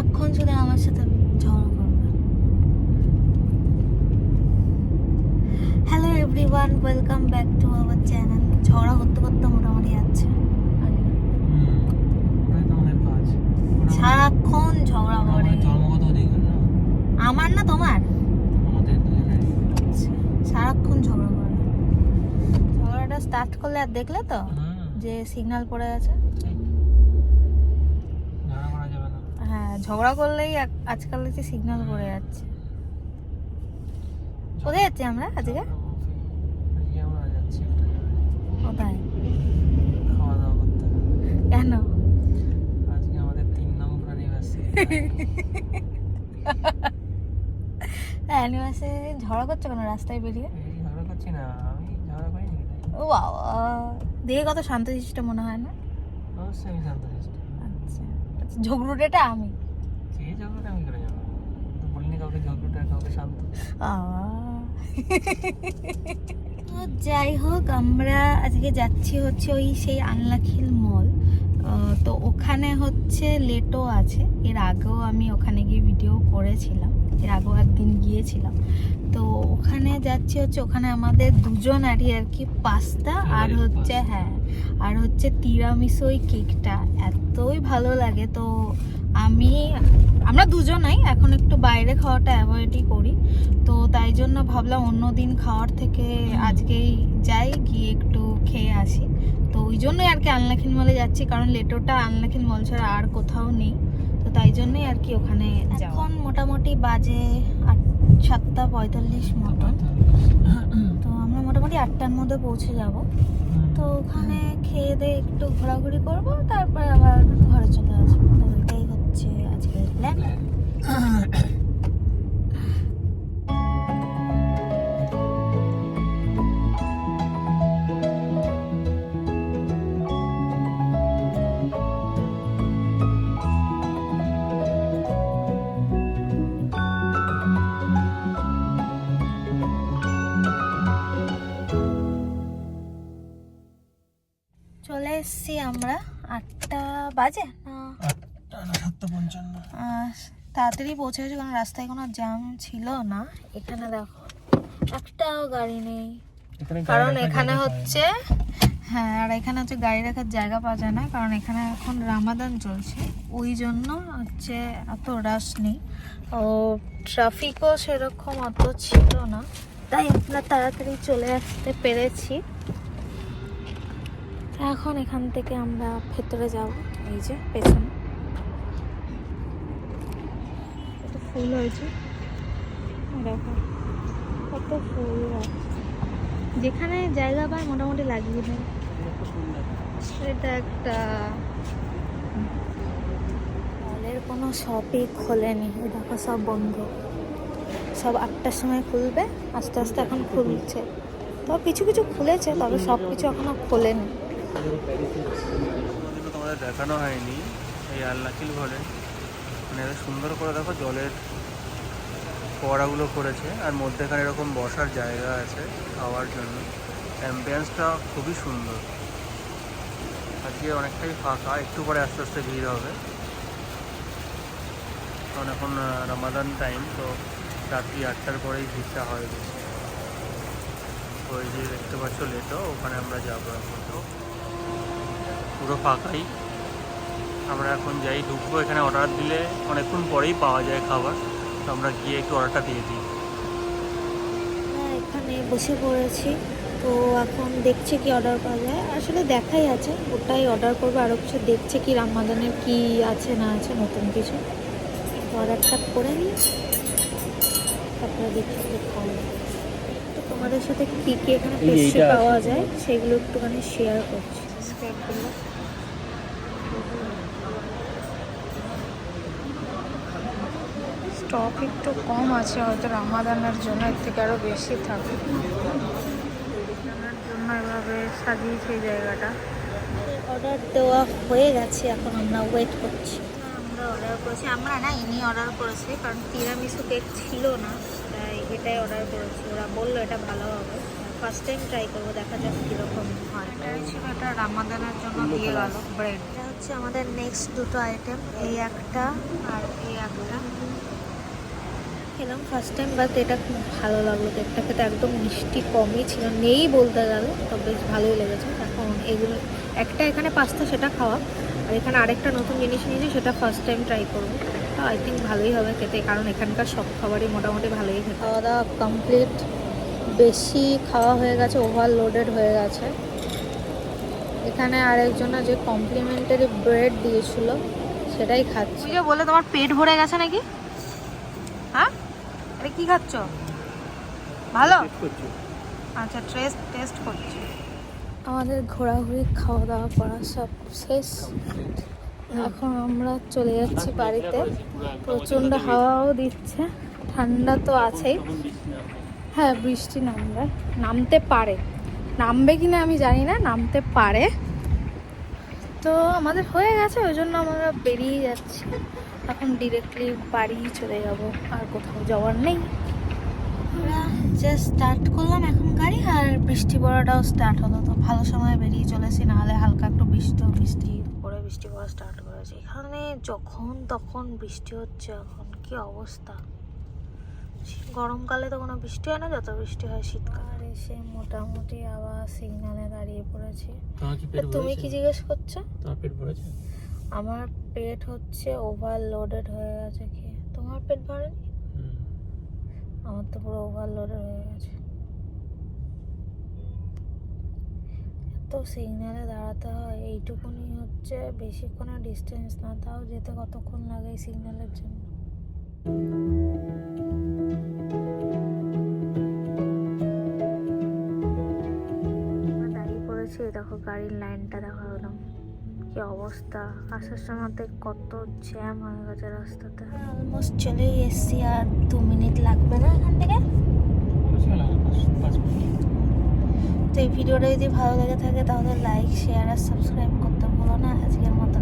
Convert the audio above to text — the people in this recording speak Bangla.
সারাক্ষণ শুধু আমার সাথে ঝগড়া করবে। Hello everyone, welcome back to our channel. ঝগড়া করতে করতে মোটামুটি যাচ্ছে, সারাক্ষণ ঝগড়া করে। আমার না তোমার, সারাক্ষণ ঝগড়া করে। ঝগড়াটা স্টার্ট করলে আর দেখলে তো যে সিগন্যাল পড়ে গেছে। হ্যাঁ, ঝগড়া করলেই আজকাল যে সিগন্যাল পড়ে যাচ্ছে। কোথায় যাচ্ছি আমরা আজকে? কোথায়? কেন? আজকে আমাদের 3 নম্বর অ্যানিভার্সারি। অ্যানিভার্সারি ঝগড়া করছো কেন রাস্তায় বেরিয়ে? ঝগড়া করছি না, আমি ঝগড়া করিনি। ও বাবা, দেখে কত শান্তশিষ্ট মনে হয় না? অবশ্যই আমি শান্তশিষ্ট। আচ্ছা, ঝগড়ুটেটা আমি। যে ঝগড়াটা আমি করে যাবো, তো বলিনি কাউকে ঝগড়াটা, কাউকে শান্ত। তো যাই হোক, আমরা আজকে যাচ্ছি হচ্ছে ওই সেই আনলাখিল মল। তো ওখানে হচ্ছে লেটো আছে। এর আগেও আমি ওখানে গিয়ে ভিডিও করেছিলাম, এর আগেও একদিন গিয়েছিলাম। তো ওখানে যাচ্ছি হচ্ছে, ওখানে আমাদের দুজন আর কি পাস্তা আর হচ্ছে আর হচ্ছে তিরামিসু ওই কেকটা এতই ভালো লাগে। তো আমরা দুজনাই এখন একটু বাইরে খাওয়াটা অ্যাভয়েডই করি। তো তাই জন্য ভাবলাম অন্য দিন খাওয়ার থেকে আজকেই যাই, গিয়ে একটু খেয়ে আসি। তো ওই জন্যই আর কি আনলাখিল মলে যাচ্ছি, কারণ লেটোটা আনলাখিল মল ছাড়া আর কোথাও নেই। তো তাই জন্যই আর কি ওখানে এখন মোটামুটি বাজে 7:45 মতন। তো আমরা মোটামুটি 8টার মধ্যে পৌঁছে যাব। তো ওখানে খেয়ে দিয়ে একটু ঘোরাঘুরি করব, তারপর আবার ঘরে চলে আসবো। তো এটাই হচ্ছে আজকের প্ল্যান। চলে এসছি আমরা, 8টা বাজে না 7:55। তাড়াতাড়ি পৌঁছে গেছি, কারণ রাস্তায় কোনো জ্যাম ছিল না। এখানে দেখো একটাও গাড়ি নেই, কারণ এখানে হচ্ছে আর এখানে হচ্ছে গাড়ি রাখার জায়গা পাওয়া যায় না, কারণ এখানে এখন রামাদান চলছে। ওই জন্য হচ্ছে এত রাশ নেই, ও ট্রাফিকও সেরকম অত ছিল না, তাই আমরা তাড়াতাড়ি চলে আসতে পেরেছি। এখন এখান থেকে আমরা ভেতরে যাব। এই যে পেছনে কত ফুল হয়েছে, দেখো কত ফুল আছে। যেখানে জায়গা পায় মোটামুটি লাগিয়ে দেয়। এটা একটা মলের কোনো শপই খোলেনি, দেখো সব বন্ধ। সব 8টার সময় খুলবে, আস্তে আস্তে এখন খুলছে। তবে কিছু কিছু খুলেছে, তবে সব কিছু এখনো খোলেনি। তোমাদের দেখানো হয়নি এই আনলাখিল ঘরে, মানে এত সুন্দর করে দেখো জলের ফোয়ারাগুলো করেছে, আর মধ্যেখানে এরকম বসার জায়গা আছে খাওয়ার জন্য। অ্যাম্বিয়েন্সটা খুবই সুন্দর। আজকে অনেকটাই ফাঁকা, একটু পরে আস্তে আস্তে ভিড় হবে, কারণ এখন রমাদান টাইম। তো রাত্রি 8টার পরেই ভিড়টা হয় বেশি। ওই যে দেখতে পাচ্ছ লেটো, ওখানে আমরা যাবো। এখন তো পুরো ফাঁকাই। আমরা এখন যাই, ঢুকবো। এখানে অর্ডার দিলে অনেকক্ষণ পরেই পাওয়া যায় খাবার, তো আমরা গিয়ে একটু অর্ডারটা দিয়ে দিই। এখানে বসে পড়েছি, তো এখন দেখছি কি অর্ডার পাওয়া যায়। আসলে দেখাই আছে, ওটাই অর্ডার করবো। আরও কিছু দেখছে কি রামাদানের কি আছে না আছে নতুন কিছু, অর্ডারটা করে নিই, তারপরে দেখি একটু খাওয়া। তো তোমাদের সাথে কী কী এখানে পেস্ট্রি পাওয়া যায় সেগুলো একটুখানি শেয়ার করছি। স্টক একটু কম আছে, হয়তো রামাদানের জন্য এর থেকে আরও বেশি থাকে। রামাদানের জন্য এভাবে সাজিয়েছে এই জায়গাটা। অর্ডার দেওয়া হয়ে গেছে, এখন আমরা ওয়েট করছি। আমরা অর্ডার করেছি, আমরা না ইনি অর্ডার করেছি, কারণ তিরামিসু কেক ছিল না, তাই এটাই অর্ডার করেছি। ওরা বললো এটা ভালো হবে, ফার্স্ট টাইম ট্রাই করবো, দেখা যাক কীরকম হয়। এটাই ছিল, এটা রামাদানের জন্য দিয়ে গেল ব্রেড। এটা হচ্ছে হচ্ছে আমাদের নেক্সট দুটো আইটেম, এই একটা আর এই একটা খেলাম ফার্স্ট টাইম, বাট এটা খুব ভালো লাগলো। কেকটা খেতে একদম মিষ্টি কমই ছিল, নেই বলতে গেলে, তো বেশ ভালোই লেগেছে। এখন এগুলো একটা এখানে পাস্তা সেটা খাওয়া, আর এখানে আরেকটা নতুন জিনিস নিয়েছি সেটা ফার্স্ট টাইম ট্রাই করবো। তো আই থিঙ্ক ভালোই হবে খেতে, কারণ এখানকার সব খাবারই মোটামুটি ভালোই খেতে। খাওয়া দাওয়া কমপ্লিট, বেশি খাওয়া হয়ে গেছে, ওভারলোডেড হয়ে গেছে। এখানে আরেকজনা যে কমপ্লিমেন্টারি ব্রেড দিয়েছিল সেটাই খাচ্ছি। যে বলে তোমার পেট ভরে গেছে নাকি? হ্যাঁ, আরে কি খাচ্ছ? ভালো, আচ্ছা টেস্ট করছি। আমাদের ঘোরাঘুরি খাওয়া দাওয়া করা সব শেষ, এখন আমরা চলে যাচ্ছি বাড়িতে। প্রচণ্ড হাওয়াও দিচ্ছে, ঠান্ডা তো আছেই। হ্যাঁ, বৃষ্টি নামতে পারে, নামবে কিনা আমি জানি না, নামতে পারে। তো আমাদের হয়ে গেছে, ওই জন্য আমরা বেরিয়ে যাচ্ছি এখন, ডিরেক্টলি বাড়ি চলে যাব, আর কোথাও যাওয়ার নেই। আমরা জাস্ট স্টার্ট করলাম এখন গাড়ি, আর বৃষ্টি পড়াটাও স্টার্ট হলো। তো ভালো সময় বেরিয়ে চলেছি, নাহলে হালকা একটু বৃষ্টি পড়ে বৃষ্টি পড়া স্টার্ট করেছে। এখানে যখন তখন বৃষ্টি হচ্ছে, এখন কি অবস্থা। গরমকালে তো কোনো বৃষ্টি হয় না, যত বৃষ্টি হয় শীতকাল। আর এসে মোটামুটি আবার সিগনালে দাঁড়িয়ে পড়েছি। তুমি কি জিজ্ঞেস করছো? আমার পেট হচ্ছে ওভারলোডেড হয়ে গেছে খেয়ে। তোমার পেট ভরেনি? আমার তো পুরো ওভারলোডেড হয়ে গেছে। তো সিগনালে দাঁড়াতে হয়, এইটুকুনি হচ্ছে, বেশিক্ষণের ডিস্টেন্স না, তাও যেতে কতক্ষণ লাগে এই সিগন্যালের জন্য। দাঁড়িয়ে পড়েছি, দেখো গাড়ির লাইনটা দেখো একদম কি অবস্থা। আসার সময়তে কত জ্যাম হয়ে গেছে রাস্তাতে। অলমোস্ট চলেই এসছি, আর 2 মিনিট লাগবে না এখান থেকে। তো এই ভিডিওটা যদি ভালো লেগে থাকে তাহলে লাইক, শেয়ার আর সাবস্ক্রাইব করতে ভুলো না। আজকের মতো